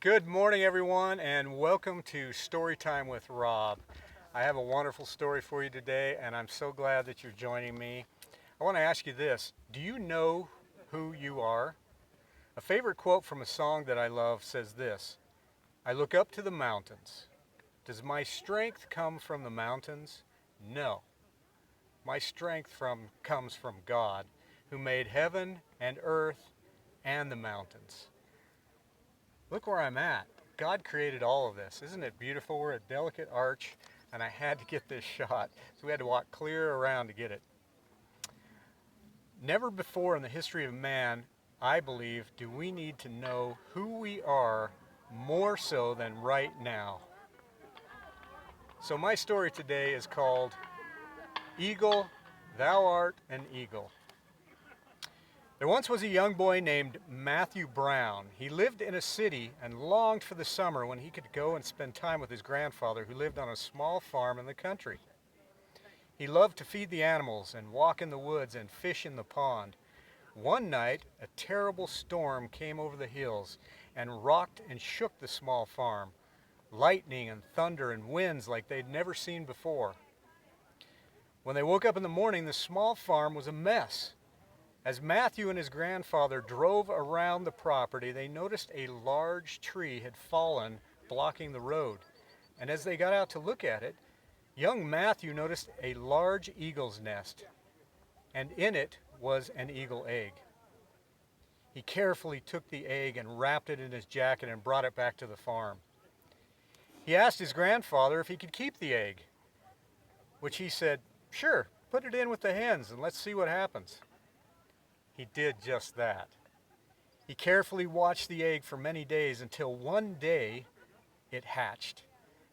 Good morning, everyone, and welcome to Storytime with Rob. I have a wonderful story for you today, and I'm so glad that you're joining me. I want to ask you this. Do you know who you are? A favorite quote from a song that I love says this: I look up to the mountains. Does my strength come from the mountains? No. My comes from God, who made heaven and earth and the mountains. Look where I'm at. God created all of this. Isn't it beautiful? We're a delicate arch, and I had to get this shot. So we had to walk clear around to get it. Never before in the history of man, I believe, do we need to know who we are more so than right now. So my story today is called Eagle, Thou Art an Eagle. There once was a young boy named Matthew Brown. He lived in a city and longed for the summer when he could go and spend time with his grandfather, who lived on a small farm in the country. He loved to feed the animals and walk in the woods and fish in the pond. One night, a terrible storm came over the hills and rocked and shook the small farm. Lightning and thunder and winds like they'd never seen before. When they woke up in the morning, the small farm was a mess. As Matthew and his grandfather drove around the property, they noticed a large tree had fallen, blocking the road. And as they got out to look at it, young Matthew noticed a large eagle's nest, and in it was an eagle egg. He carefully took the egg and wrapped it in his jacket and brought it back to the farm. He asked his grandfather if he could keep the egg, which he said, "Sure, put it in with the hens and let's see what happens." He did just that. He carefully watched the egg for many days until one day it hatched.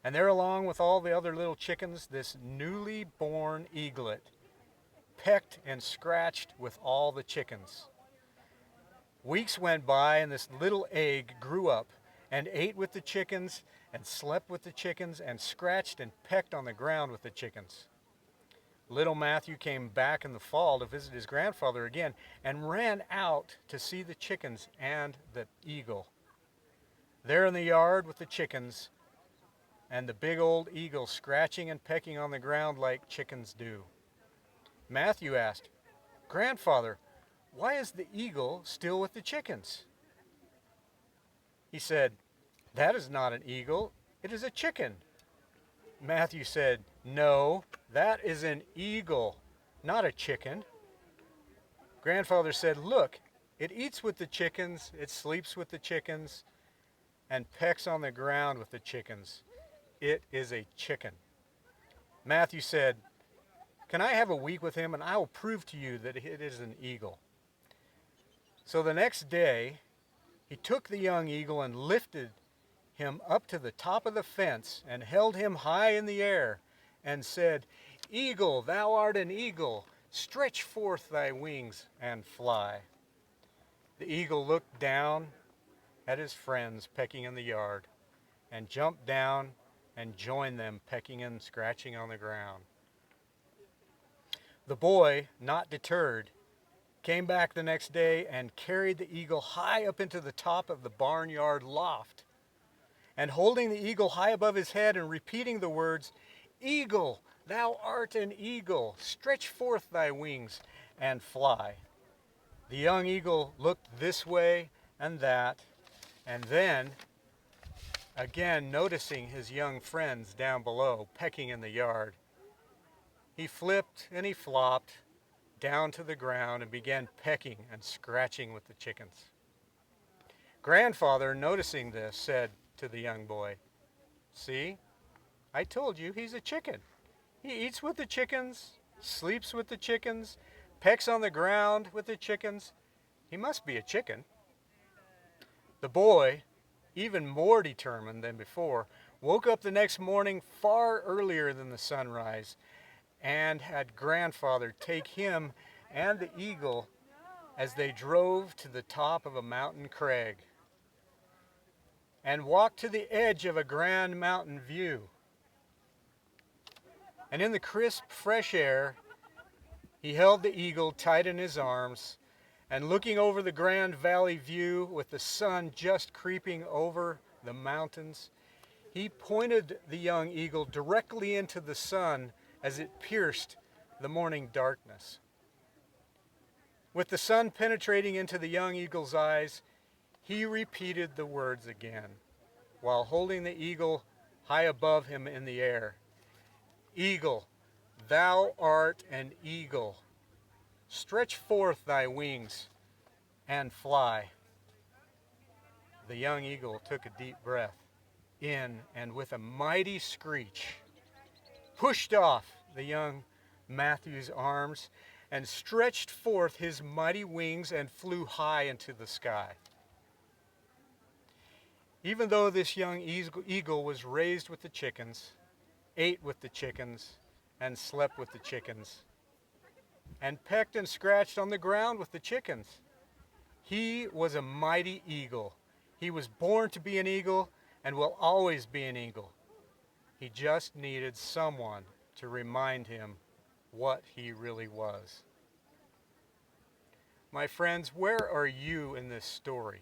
And there, along with all the other little chickens, this newly born eaglet pecked and scratched with all the chickens. Weeks went by and this little egg grew up and ate with the chickens and slept with the chickens and scratched and pecked on the ground with the chickens. Little Matthew came back in the fall to visit his grandfather again and ran out to see the chickens and the eagle. There in the yard with the chickens and the big old eagle scratching and pecking on the ground like chickens do. Matthew asked, "Grandfather, why is the eagle still with the chickens?" He said, "That is not an eagle, it is a chicken." Matthew said, "No, that is an eagle, not a chicken." Grandfather said, "Look, it eats with the chickens, it sleeps with the chickens, and pecks on the ground with the chickens. It is a chicken." Matthew said, "Can I have a week with him and I will prove to you that it is an eagle." So the next day, he took the young eagle and lifted him up to the top of the fence and held him high in the air and said, "Eagle, thou art an eagle. Stretch forth thy wings and fly." The eagle looked down at his friends pecking in the yard and jumped down and joined them pecking and scratching on the ground. The boy, not deterred, came back the next day and carried the eagle high up into the top of the barnyard loft. And holding the eagle high above his head and repeating the words, "Eagle, thou art an eagle, stretch forth thy wings and fly." The young eagle looked this way and that, and then, again noticing his young friends down below pecking in the yard, he flipped and he flopped down to the ground and began pecking and scratching with the chickens. Grandfather, noticing this, said to the young boy, "See, I told you he's a chicken. He eats with the chickens, sleeps with the chickens, pecks on the ground with the chickens. He must be a chicken." The boy, even more determined than before, woke up the next morning far earlier than the sunrise and had grandfather take him and the eagle as they drove to the top of a mountain crag and walked to the edge of a grand mountain view. And in the crisp, fresh air, he held the eagle tight in his arms, and looking over the grand valley view with the sun just creeping over the mountains. He pointed the young eagle directly into the sun as it pierced the morning darkness. With the sun penetrating into the young eagle's eyes, he repeated the words again, while holding the eagle high above him in the air. Eagle, thou art an eagle. Stretch forth thy wings and fly. The young eagle took a deep breath in and with a mighty screech, pushed off the young Matthew's arms and stretched forth his mighty wings and flew high into the sky. Even though this young eagle was raised with the chickens, ate with the chickens, and slept with the chickens, and pecked and scratched on the ground with the chickens, he was a mighty eagle. He was born to be an eagle and will always be an eagle. He just needed someone to remind him what he really was. My friends, where are you in this story?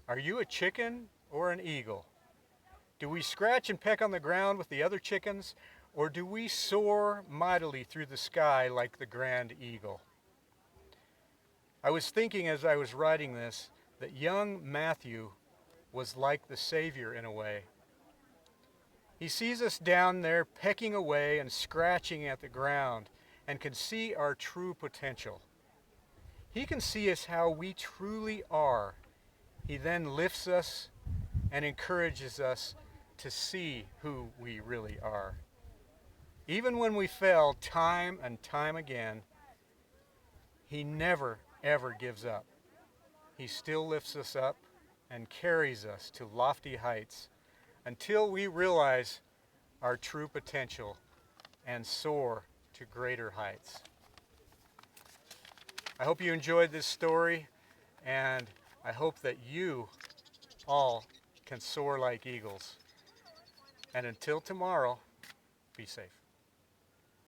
Are you a chicken or an eagle? Do we scratch and peck on the ground with the other chickens, or do we soar mightily through the sky like the grand eagle? I was thinking as I was writing this that young Matthew was like the Savior in a way. He sees us down there pecking away and scratching at the ground and can see our true potential. He can see us how we truly are. He then lifts us and encourages us to see who we really are. Even when we fail time and time again, he never, ever gives up. He still lifts us up and carries us to lofty heights until we realize our true potential and soar to greater heights. I hope you enjoyed this story, and I hope that you all can soar like eagles. And until tomorrow, be safe.